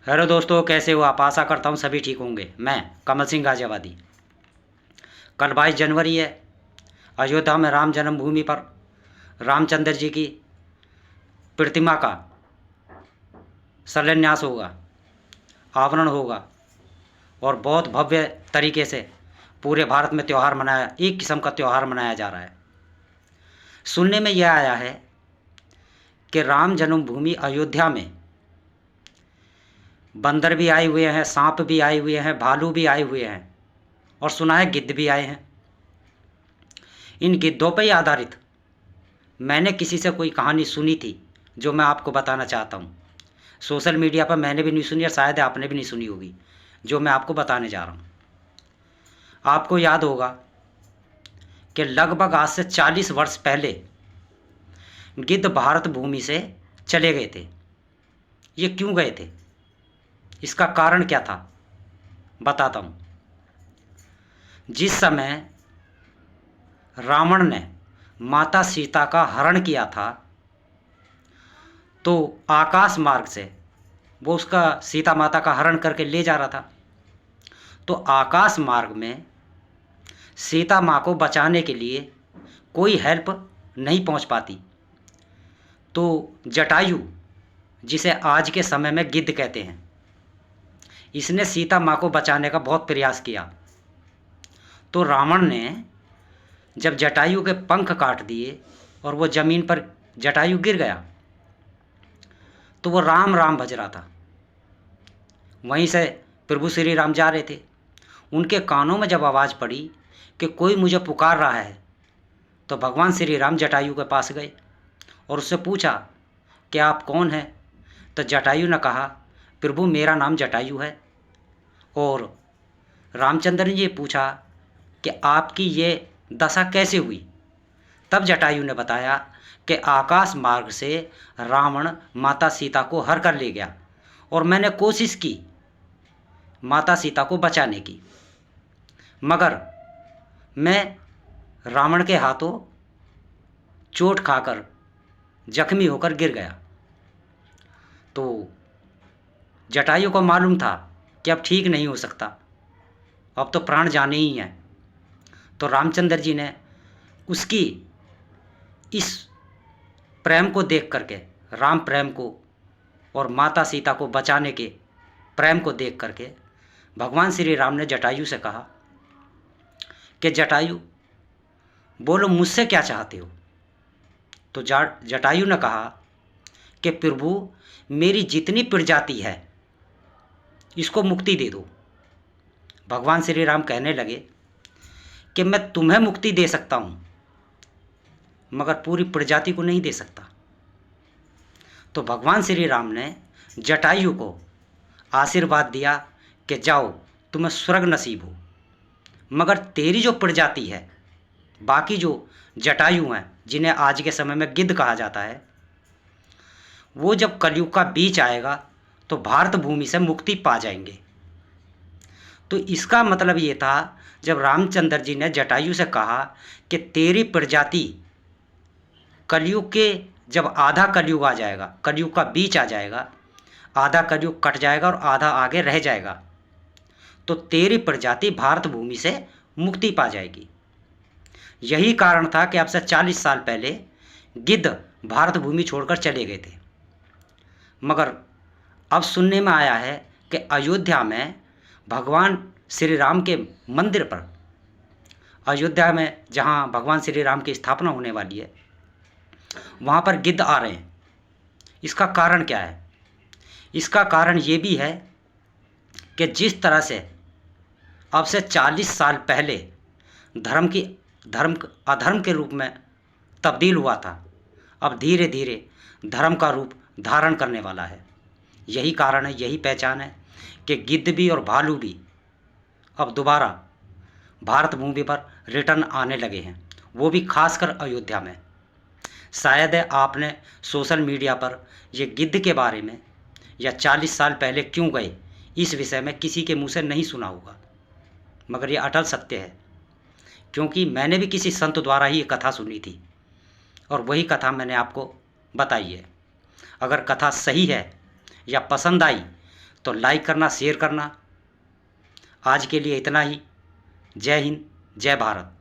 Hello दोस्तों, कैसे हो आप? आशा करता हूँ सभी ठीक होंगे। मैं कमल सिंह गाजियाबादी। कल 22 जनवरी है। अयोध्या में राम जन्मभूमि पर रामचंद्र जी की प्रतिमा का शिलान्यास होगा, आवरण होगा और बहुत भव्य तरीके से पूरे भारत में त्यौहार मनाया, एक किस्म का त्यौहार मनाया जा रहा है। सुनने में यह आया है कि राम जन्मभूमि अयोध्या में बंदर भी आए हुए हैं, सांप भी आए हुए हैं, भालू भी आए हुए हैं और सुना है गिद्ध भी आए हैं। इन गिद्धों पर ही आधारित मैंने किसी से कोई कहानी सुनी थी जो मैं आपको बताना चाहता हूँ। सोशल मीडिया पर मैंने भी नहीं सुनी और शायद आपने भी नहीं सुनी होगी जो मैं आपको बताने जा रहा हूँ। आपको याद होगा कि लगभग आज से 40 वर्ष पहले गिद्ध भारत भूमि से चले गए थे। ये क्यों गए थे, इसका कारण क्या था, बताता हूँ। जिस समय रावण ने माता सीता का हरण किया था तो आकाश मार्ग से वो उसका सीता माता का हरण करके ले जा रहा था। तो आकाश मार्ग में सीता माँ को बचाने के लिए कोई हेल्प नहीं पहुँच पाती। तो जटायु, जिसे आज के समय में गिद्ध कहते हैं, इसने सीता माँ को बचाने का बहुत प्रयास किया। तो रावण ने जब जटायु के पंख काट दिए और वो ज़मीन पर जटायु गिर गया तो वो राम राम भज रहा था। वहीं से प्रभु श्री राम जा रहे थे। उनके कानों में जब आवाज़ पड़ी कि कोई मुझे पुकार रहा है तो भगवान श्री राम जटायु के पास गए और उससे पूछा कि आप कौन हैं। तो जटायु ने कहा, प्रभु मेरा नाम जटायु है। और रामचंद्र जी पूछा कि आपकी ये दशा कैसे हुई। तब जटायु ने बताया कि आकाश मार्ग से रावण माता सीता को हर कर ले गया और मैंने कोशिश की माता सीता को बचाने की, मगर मैं रावण के हाथों चोट खाकर जख्मी होकर गिर गया। तो जटायु को मालूम था कि अब ठीक नहीं हो सकता, अब तो प्राण जाने ही हैं। तो रामचंद्र जी ने उसकी इस प्रेम को देख करके, राम प्रेम को और माता सीता को बचाने के प्रेम को देख करके, भगवान श्री राम ने जटायु से कहा कि जटायु बोलो मुझसे क्या चाहते हो। तो जटायु ने कहा कि प्रभु मेरी जितनी प्रजाति है इसको मुक्ति दे दो। भगवान श्री राम कहने लगे कि मैं तुम्हें मुक्ति दे सकता हूँ मगर पूरी प्रजाति को नहीं दे सकता। तो भगवान श्री राम ने जटायु को आशीर्वाद दिया कि जाओ तुम्हें स्वर्ग नसीब हो, मगर तेरी जो प्रजाति है, बाकी जो जटायु हैं जिन्हें आज के समय में गिद्ध कहा जाता है, वो जब कलयुग का बीच आएगा तो भारत भूमि से मुक्ति पा जाएंगे। तो इसका मतलब ये था, जब रामचंद्र जी ने जटायु से कहा कि तेरी प्रजाति कलयुग के, जब आधा कलयुग आ जाएगा, कलयुग का बीच आ जाएगा, आधा कलयुग कट जाएगा और आधा आगे रह जाएगा, तो तेरी प्रजाति भारत भूमि से मुक्ति पा जाएगी। यही कारण था कि अब से 40 साल पहले गिद्ध भारत भूमि छोड़कर चले गए थे। मगर अब सुनने में आया है कि अयोध्या में भगवान श्री राम के मंदिर पर, अयोध्या में जहाँ भगवान श्री राम की स्थापना होने वाली है, वहाँ पर गिद्ध आ रहे हैं। इसका कारण क्या है? इसका कारण ये भी है कि जिस तरह से अब से 40 साल पहले धर्म अधर्म के रूप में तब्दील हुआ था, अब धीरे धीरे धर्म का रूप धारण करने वाला है। यही कारण है, यही पहचान है कि गिद्ध भी और भालू भी अब दोबारा भारत भूमि पर रिटर्न आने लगे हैं, वो भी खासकर अयोध्या में। शायद आपने सोशल मीडिया पर ये गिद्ध के बारे में या 40 साल पहले क्यों गए, इस विषय में किसी के मुंह से नहीं सुना होगा, मगर ये अटल सत्य है। क्योंकि मैंने भी किसी संत द्वारा ही ये कथा सुनी थी और वही कथा मैंने आपको बताई है। अगर कथा सही है या पसंद आई तो लाइक करना, शेयर करना। आज के लिए इतना ही। जय हिंद, जय भारत।